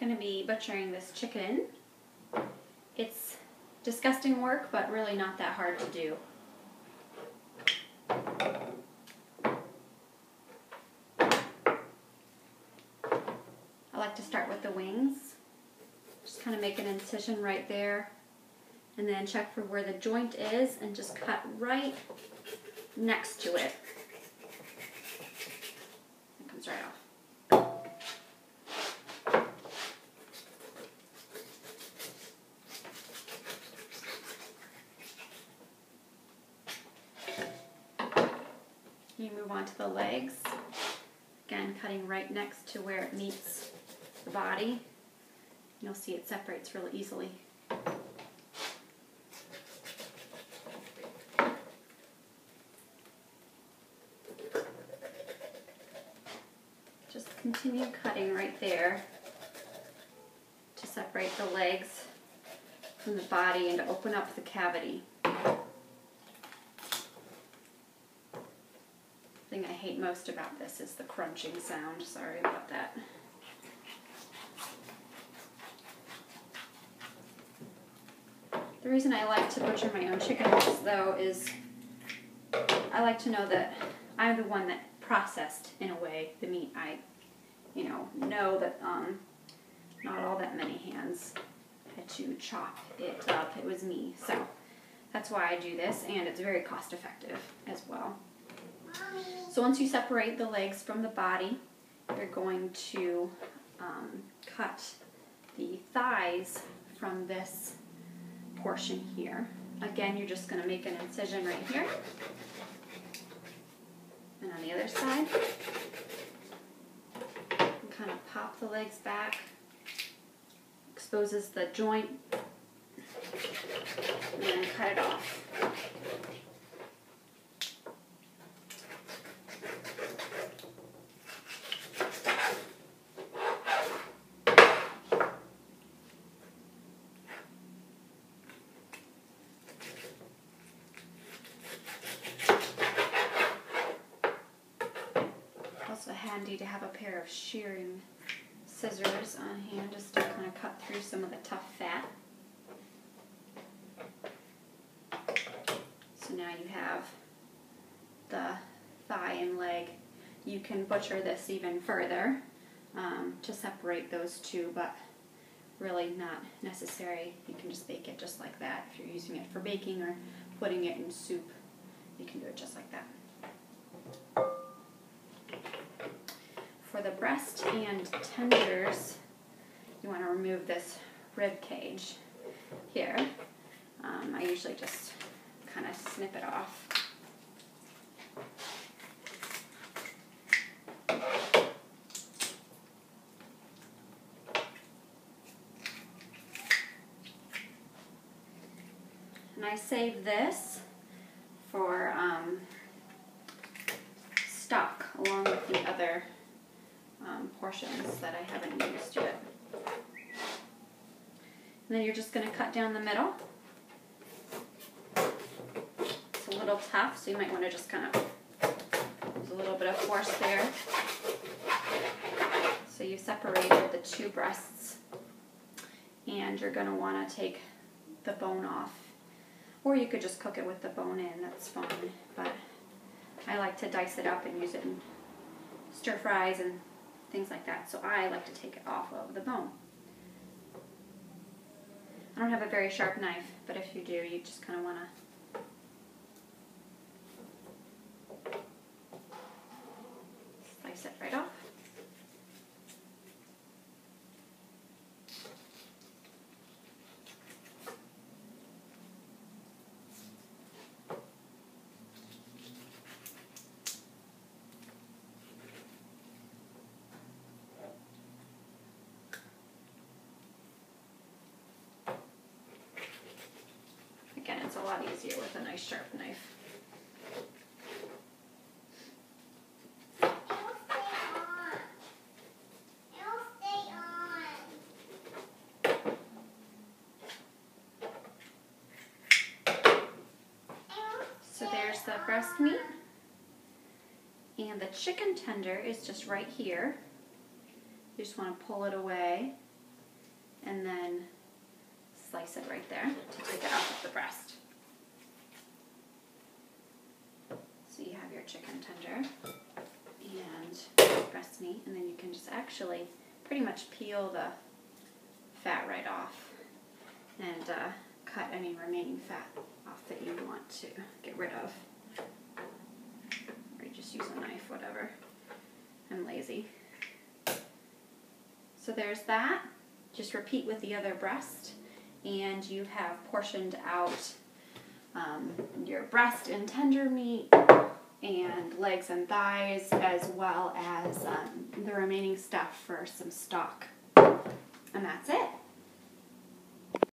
going to be butchering this chicken. It's disgusting work, but really not that hard to do. I like to start with the wings. Just kind of make an incision right there, and then check for where the joint is and just cut right next to it. It comes right off. You move on to the legs. Again, cutting right next to where it meets the body. You'll see it separates really easily. Just continue cutting right there to separate the legs from the body and to open up the cavity. The thing I hate most about this is the crunching sound. Sorry about that. The reason I like to butcher my own chickens, though, is I like to know that I'm the one that processed, in a way, the meat. I, know that not all that many hands had to chop it up. It was me. So that's why I do this, and it's very cost effective as well. So once you separate the legs from the body, you're going to cut the thighs from this portion here. Again, you're just going to make an incision right here. And on the other side, and kind of pop the legs back, exposes the joint, and then cut it off. Also handy to have a pair of shearing scissors on hand just to kind of cut through some of the tough fat. So now you have the thigh and leg. You can butcher this even further to separate those two, but really not necessary. You can just bake it just like that. If you're using it for baking or putting it in soup, you can do it just like that. For the breast and tenders, you want to remove this rib cage here. I usually just kind of snip it off. And I save this for stock along with the other portions that I haven't used yet. And then you're just going to cut down the middle. It's a little tough, so you might want to just kind of use a little bit of force there. So you separated the two breasts, and you're going to want to take the bone off. Or you could just cook it with the bone in, that's fine. But I like to dice it up and use it in stir fries and things like that. So I like to take it off of the bone. I don't have a very sharp knife, but if you do, you just kind of want to slice it right off. Again, it's a lot easier with a nice sharp knife. So there's the breast meat. And the chicken tender is just right here. You just want to pull it away and then slice it right there to take it off of the breast. So you have your chicken tender and breast meat, and then you can just actually pretty much peel the fat right off and cut any remaining fat off that you want to get rid of. Or you just use a knife, whatever. I'm lazy. So there's that. Just repeat with the other breast, and you have portioned out your breast and tender meat and legs and thighs, as well as the remaining stuff for some stock. And that's it.